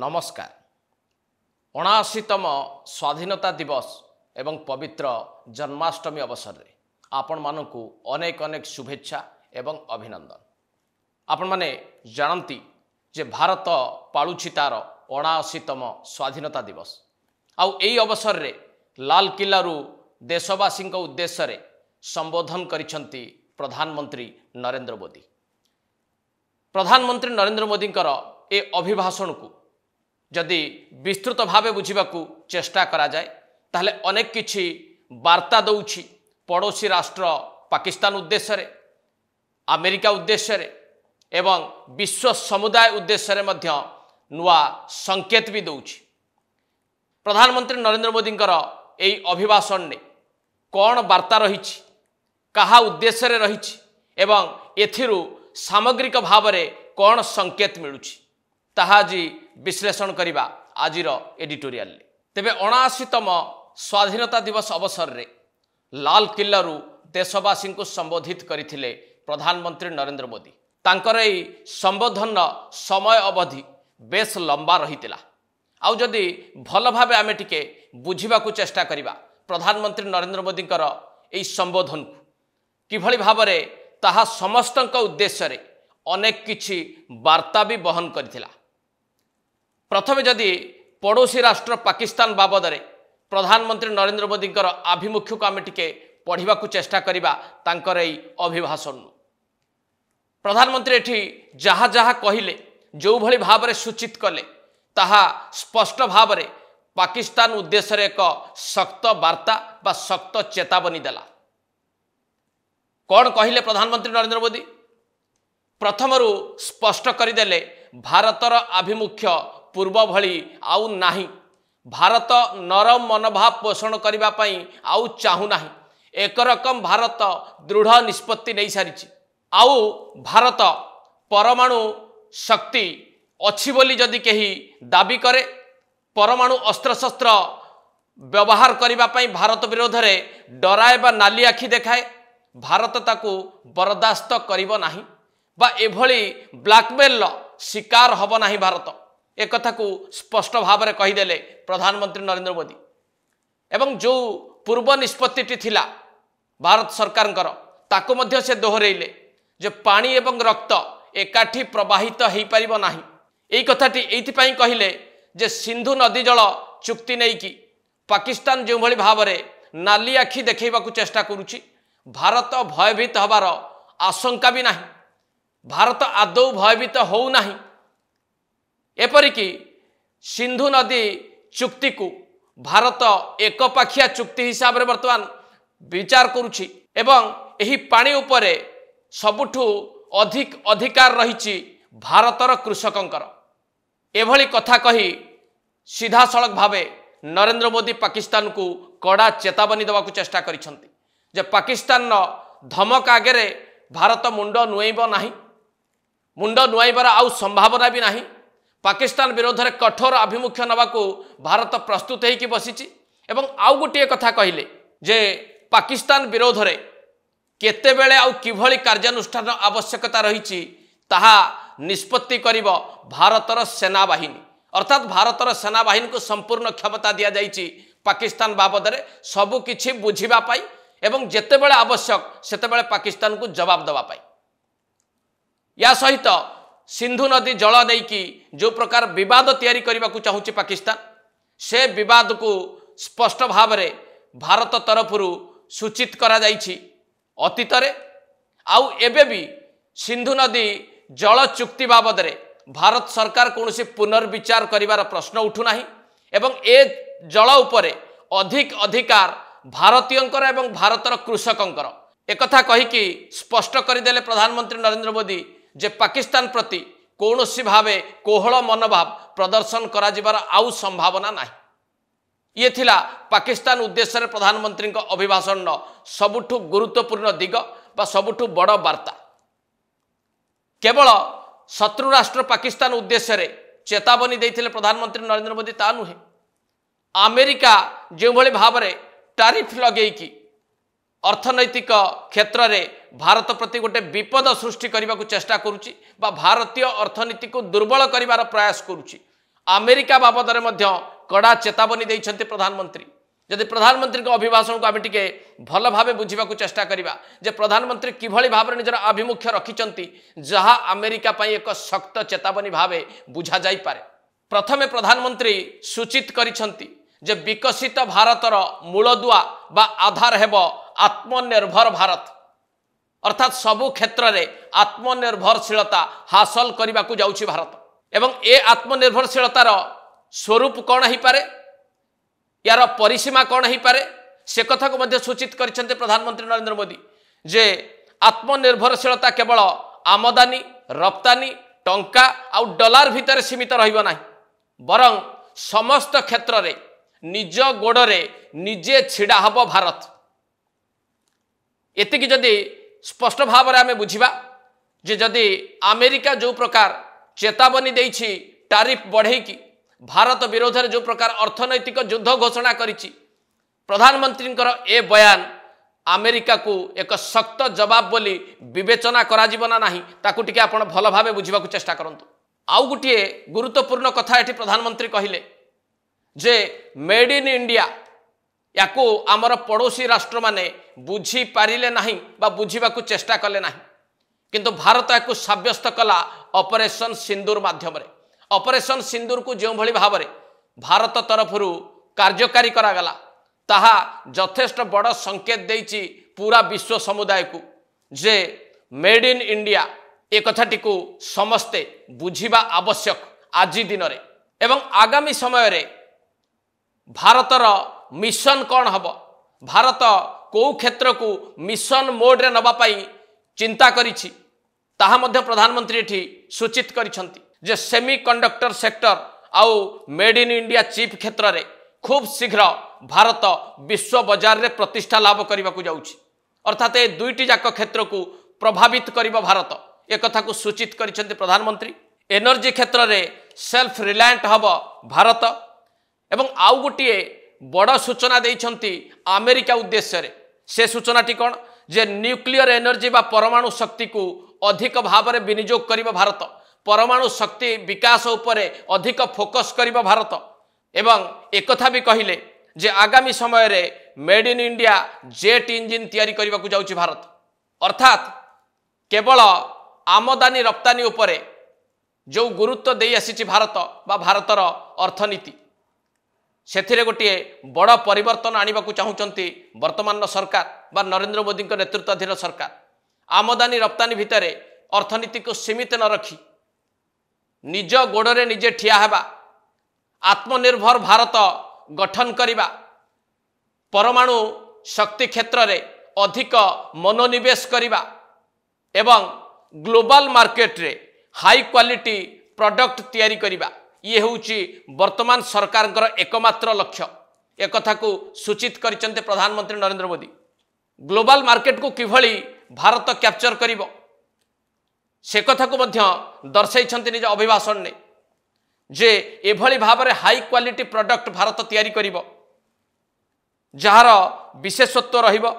नमस्कार। 79तम स्वाधीनता दिवस एवं पवित्र जन्माष्टमी अवसर रे आपण मानकु अनेक अनेक शुभेच्छा एवं अभिनंदन। आपण माने जानती जे भारत पालुछि तार 79तम स्वाधीनता दिवस आउ एई अवसर रे लाल किल्लारू देशवासी उद्देश्य रे संबोधन करिसंती प्रधानमंत्री नरेंद्र मोदी। प्रधानमंत्री नरेंद्र मोदी ए अभिभाषण को जदि विस्तृत भावे बुझिबाकू चेष्टा करा जाए ताहले अनेक किछि वार्ता दउछि पड़ोसी राष्ट्र पाकिस्तान उद्देश्य रे, अमेरिका उद्देश्य रे एवं विश्व समुदाय उद्देश्य रे मध्य नुआ संकेत भी दउछि। प्रधानमंत्री नरेंद्र मोदी एई अभिभाषण ने कौन वार्ता रही, कहा उद्देश्य रे रही एवं एथिरु सामग्रिक भाव रे कौन संकेत मिलुछि ताहा आज विश्लेषण करिबा आजिर एडिटोरियल। तेबे 79तम स्वाधीनता दिवस अवसर रे लाल किल्लारू देशवासी को संबोधित करथिले प्रधानमंत्री नरेंद्र मोदी। तांकर एई संबोधन समय अवधि बेस लंबा रहितिला। आउ जदि भल भावे आमे टिके बुझिबाकू चेष्टा करिबा प्रधानमंत्री नरेंद्र मोदी एई संबोधन को किभଳି भावरे ताहा समस्तक उद्देश्य रे अनेक किछि वार्ता भी बहन करथिला। प्रथमे जदि पड़ोसी राष्ट्र पाकिस्तान बाबद रे प्रधानमंत्री नरेंद्र मोदी आभिमुख्य को आमे टिके पढ़िबा को चेष्टा करिबा तांकर एई अभिभाषण। प्रधानमंत्री एठी जहा जहा कहिले जो भली भाव रे सूचित कले ताहा स्पष्ट भाव रे पाकिस्तान उद्देश्य रे एक सख्त वार्ता बा सख्त चेतावनी देला। कौन कहिले प्रधानमंत्री नरेंद्र मोदी? प्रथमरु स्पष्ट करदेले भारतर आभिमुख्य पूर्व भली आउ नाही। भारत नरम मनोभाव पोषण करिबा पई आउ चाहू नाही। एक रकम भारत दृढ़ निष्पत्ति नहीं सारी। आउ भारत परमाणु शक्ति अछि बोली जदि केही दाबी करे, परमाणु अस्त्र शस्त्र व्यवहार करिबा पई भारत विरोध रे डराए बा नाली आखि देखाए, भारत ताकू बर्दाश्त करिबो नाही बा एभली ब्लैकमेल शिकार हब नाही। भारत एक कथा को स्पष्ट भाव में कहीदेले प्रधानमंत्री नरेंद्र मोदी। एवं जो पूर्व निष्पत्ति थिला भारत सरकार ताको मध्य से दोहरेइले जे पानी एवं रक्त एकाठी प्रवाहित हो पारिबो नाही। एई कथाटी एइथिपई कहिले जे सिंधु नदी जल चुक्ति नहीं कि पाकिस्तान जो भली भाव में नाली आखि देखैबाकू चेष्टा करुछि, भारत भयभीत हबार आशंका भी नाही। भारत आदौ भयभीत हो नाही। एपरिकी सिंधु नदी चुक्ति को भारत एकपाखिया चुक्ति हिसाब रे वर्तमान विचार करुछि एवं एही पानी उपरे सबुठु अधिक अधिकार रहिछि भारतर कृषकंकर। एभली कथा कही सीधा सड़क भावे नरेंद्र मोदी पाकिस्तान को कड़ा चेतावनी देवा चेष्टा करिसंती जे पाकिस्तान धमक आगे भारत मुंड नुआइब नाही। मुंड नुआइबार आउ संभावना भी नाही। पाकिस्तान विरोध में कठोर आभिमुख्य नवाकू भारत प्रस्तुत होइकी बसिछि। एवं आउ गोटे कथा कहिले जे पाकिस्तान विरोध में केतेबेले आउ किभली कार्यानुष्ठान आवश्यकता रहिछि ताहा निष्पत्ति करिब भारतर सेनाबाहिनी। अर्थात भारतर सेनाबाहिनी को संपूर्ण क्षमता दिया जाइछि पाकिस्तान बाबद रे सबु किछि बुझिबा पाई एवं जेतेबेले आवश्यक सेतेबेले पाकिस्तान को जवाब देवा पाई। या सहित सिंधु नदी जल नहीं कि जो प्रकार विवाद तैयारी करने को चाहूँगी पाकिस्तान, से विवाद को स्पष्ट भाव में भारत तरफरु सूचित करा जाइछि अतीत रे। आउ एबे भी सिंधु नदी जल चुक्ति बाबद रे भारत सरकार कौनसी पुनर्विचार करिवार प्रश्न उठू नाही एवं ए जल उपरे अधिक अधिकार भारतीयंकर एवं भारतर कृषकंकर। एकथा कहीकि स्पष्ट करदेले प्रधानमंत्री नरेंद्र मोदी जे पाकिस्तान प्रति कौनसी भावे कोहल मनोभाव प्रदर्शन करा जिबार आउ संभावना नाही। ये थिला पाकिस्तान उद्देश्य रे प्रधानमंत्री अभिभाषण सबुठु गुरुत्वपूर्ण दिग बा सबुठु बड़ वार्ता। केवल शत्रु राष्ट्र पाकिस्तान उद्देश्य रे चेतावनी देइथिले प्रधानमंत्री नरेंद्र मोदी ता नुहे। अमेरिका जो भली भाव में टारिफ लगेकी अर्थनैतिक क्षेत्र में भारत प्रति गोटे विपद सृष्टि करने को चेष्टा करुच्ची बा भारतीय अर्थनीति को दुर्बल करिवार प्रयास करुच्ची। अमेरिका बाबद कड़ा चेतावनी देइछन्ति प्रधानमंत्री। जदि प्रधानमंत्री अभिभाषण को आम टे भल भाव बुझा चेष्टा करवा जे प्रधानमंत्री किभली भाव निजर आभिमुख्य रखिंट जहाँ अमेरिका पई एक शक्त चेतावनी भाव बुझा जाई पारे। प्रथमे प्रधानमंत्री सूचित करिसंति जे विकसित भारतर मूलदुआ बा आधार हेब आत्मनिर्भर भारत, अर्थात सबु क्षेत्र में आत्मनिर्भरशीलता हासिल करने को जाउछि भारत। एवं ए आत्मनिर्भरशीलतार स्वरूप कौन हो पारे, यार परिसीमा कौन हो पारे, से कथा को मध्य सूचित करिसंते प्रधानमंत्री नरेंद्र मोदी जे आत्मनिर्भरशीलता केवल आमदानी रप्तानी टंका आउ डॉलर भितर सीमित रहिबो नाही, बरं समस्त क्षेत्र में निज गोड़े निजे छिड़ा हब भारत। एतिकी जदि स्पष्ट भाव में आम बुझा जे जदि अमेरिका जो प्रकार चेतावनी देइछि टारिफ बढ़ेकी भारत विरोध में जो प्रकार अर्थनैतिक युद्ध घोषणा करिछि, प्रधानमंत्री ए बयान अमेरिका को एक शक्त जवाब बोली विवेचना कराजिबना नाही, ताकू टिके आपण भल भावे बुझिबाकू चेष्टा करंतु। आउ गुटिए गुरुत्वपूर्ण कथा एठी प्रधानमंत्री कहिले जे मेड इन इंडिया याकू आमर पड़ोसी राष्ट्र माने बुझी पारिले नाही बा बुझिबाकू चेष्टा कले नाही, किंतु भारत याकू साब्यस्त कला ऑपरेशन सिंदूर माध्यम रे। ऑपरेशन सिंदूर को जो भली भाव में भारत तरफ कार्यकारी करागला ताहा यथेष्ट बड़ संकेत देइछि पूरा विश्व समुदाय को जे मेड इन इंडिया ए कथाटी को समस्ते बुझिबा आवश्यक आज दिन में। एवं आगामी समय रे भारतर मिशन कौन हम, भारत को क्षेत्र को मिशन मोड रे नबा पाई चिंता करिछि ताहा मध्य प्रधानमंत्री एठी सूचित करिसंति जे सेमी कंडक्टर सेक्टर आउ मेड इन इंडिया चिप क्षेत्र में खूब शीघ्र भारत विश्व बाजार रे प्रतिष्ठा लाभ करने को जाउछि, अर्थात ए दुईटी जाक क्षेत्र को प्रभावित करिबो भारत, एक कथा को सूचित करिसंति प्रधानमंत्री। एनर्जी क्षेत्र में सेल्फ रिलायंट हब भारत। एवं आउ गोटे बड़ सूचना देइछंती अमेरिका उद्देश्य रे, से सूचनाटी कौन जे न्यूक्लियर एनर्जी बा परमाणु शक्ति को अधिक भाव में विनियोग करिबो भारत, परमाणु शक्ति विकास उपरे अधिक फोकस करिबो भारत। एवं एक कथा भी कहिले जे आगामी समय रे made in India jet engine तैयारी करने को जाउछि भारत, अर्थात केवल आमदानी रप्तानी उपरे जो गुरुत्व दे आसी भारत बा भारतर अर्थनीति से गोटे बड़ परिवर्तन आने को चाहूँगी वर्तमान सरकार बा नरेंद्र मोदी नेतृत्वाधीन सरकार। आमदानी रप्तानी भितर अर्थनीति को सीमित न रखी निज गोड़े निजे ठिया हेबा, आत्मनिर्भर भारत गठन करिबा, परमाणु शक्ति क्षेत्र में अधिक मनोनिवेश करिबा एवं ग्लोबल मार्केट रे हाई क्वालिटी प्रोडक्ट तैयारी करिबा, ये होउची वर्तमान सरकार एकमात्र लक्ष्य। एक कथा को सूचित करिसंते प्रधानमंत्री नरेंद्र मोदी। ग्लोबल मार्केट को किभली भारत कैप्चर करिबो से कथा को मध्य दर्शाइछंती निज अभिभाषण ने जे एभली भाव में हाई क्वालिटी प्रोडक्ट भारत तैयारी करिबो जार विशेषत्व रहिबो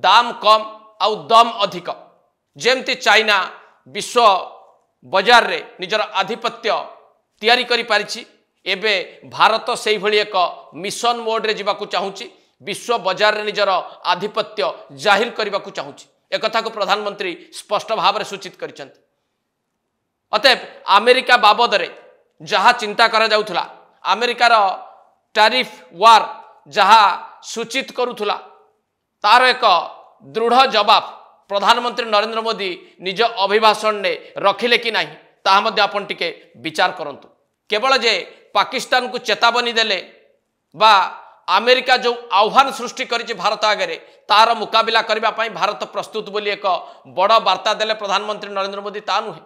दाम कम आउ दम अधिक। जेमती चाइना विश्व बाजार रे निजर आधिपत्य तैयारी करि पारिछि, एबे भारत से भली एक मिशन मोड रे जिबाकू चाहूछि, विश्व बाजार रे निजर आधिपत्य जाहिर करने को चाहूँगी। एक कथा को प्रधानमंत्री स्पष्ट भाव में सूचित करिसंति। अतएव अमेरिका बाबद रे जहाँ चिंता करा जाउथला, अमेरिकार टैरिफ वार जहाँ सूचित करुथला तार एक दृढ़ जवाब प्रधानमंत्री नरेंद्र मोदी निज अभिभाषण ने रखिले कि नहीं ताहा मध्य आपण टिके विचार करंतु। केवल जे पाकिस्तान को चेतावनी देले बा अमेरिका जो आह्वान सृष्टि करिछि भारत आगे तार मुकाबिला करबा पई भारत प्रस्तुत बोली एक बड़ वार्ता देले प्रधानमंत्री नरेंद्र मोदी ता नुहे।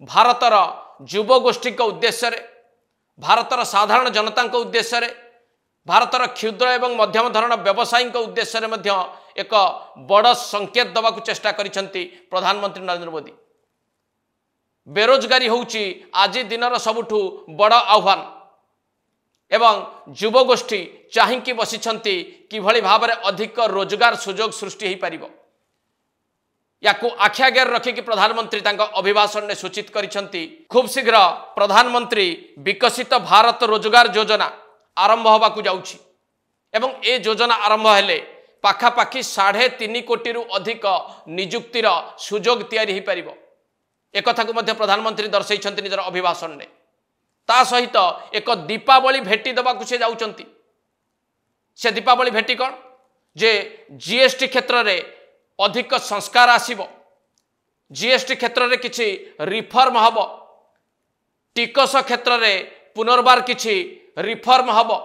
भारतर युव गोष्ठी उद्देश्य रे, भारतर साधारण जनता उद्देश्य रे, भारतर क्षुद्र एवं मध्यम धरण व्यवसायी उद्देश्य रे मध्य एक बड़ संकेत दबाकू चेष्टा करिसंति प्रधानमंत्री नरेंद्र मोदी। बेरोजगारी होउची आज दिनर सबुठू बड़ आह्वान एवं युव गोष्ठी चाहिकी बसिछंती किभली भाव में अधिक रोजगार सुजोग सृष्टि हो पारिबो। या आखि आगे रखिक प्रधानमंत्री अभिभाषण में सूचित करिसेंती खूब शीघ्र प्रधानमंत्री विकसित भारत रोजगार योजना आरंभ होबाकू जाउछि एवं ए योजना आरंभ हेले पाखापाखि 3.5 कोटी अधिक निजुक्तिर सुजोग तैयारी हो पारिबो। एक कथा को मध्य प्रधानमंत्री दर्शाइछंती निजर अभिभाषण में। ता सहित एक दीपावली भेटी देवाकू से जाउछंती। से दीपावली भेटी कौन जे जीएसटी क्षेत्र में अधिक संस्कार आसीबो, जीएसटी क्षेत्र में किछि रिफॉर्म हबो, टिकस क्षेत्र में पुनर्बार किछि रिफॉर्म हबो,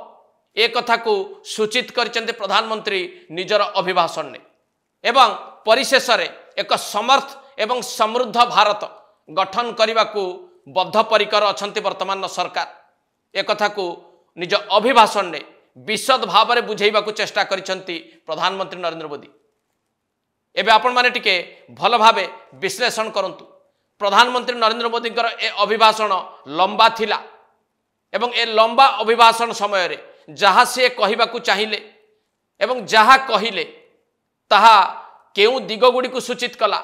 एक कथा को सूचित करिसेंते प्रधानमंत्री निजर अभिभाषण में। एवं परिशेष रे एक समर्थ एवं समृद्ध भारत गठन करने को बद्धपरिकर अछंती वर्तमान सरकार। एक कथा को निज अभिभाषण में विशद भाव में बुझेबा को चेष्टा करिसेंती प्रधानमंत्री नरेंद्र मोदी। एबे आपण माने टिके भल भावे विश्लेषण करंतु। प्रधानमंत्री नरेंद्र मोदी ए अभिभाषण लंबा थिला एवं ए लंबा अभिभाषण समय रे जहाँ से कहवाकू चाहिए एवं जहाँ कहिले ताहा केउ दिगगुड़ी को सूचित कला।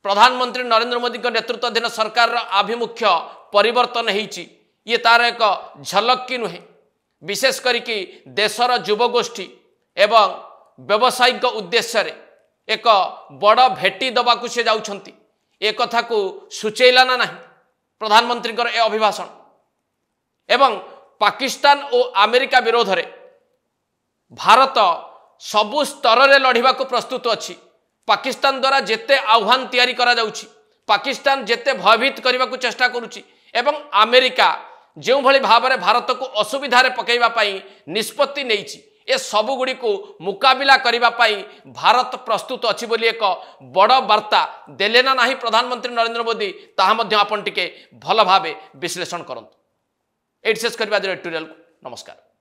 प्रधानमंत्री नरेंद्र मोदी नेतृत्वाधीन सरकार आभिमुख्य परिवर्तन होइछि ये तार एक झलक कि नुहे। विशेष करिकी देशर युवगोष्ठी एवं व्यावसायिक उद्देश्य रे एक बड़ भेटी दबाकू से जाउछंती। एक कथा को सूचैला ना नहीं प्रधानमंत्री ए अभिभाषण। एवं पाकिस्तान और अमेरिका विरोध रे भारत सबु स्तर रे लड़िबा को प्रस्तुत अछि। पाकिस्तान द्वारा जेते आह्वान तैयारी करा जाउछि, पाकिस्तान जेते भयभीत करने को चेष्टा करुछि एवं अमेरिका जो भली भाव में भारत को असुविधा पकईवा निष्पत्ति नेइछि, ए सबु गुड़ी को मुकाबिला करने भारत प्रस्तुत अच्छी बोली एक बड़ वार्ता देले ना नहीं प्रधानमंत्री नरेंद्र मोदी। ताहा मध्य आपण टिके भल भावे विश्लेषण करंतु। एट शेष करबा एडिटोरियल को नमस्कार।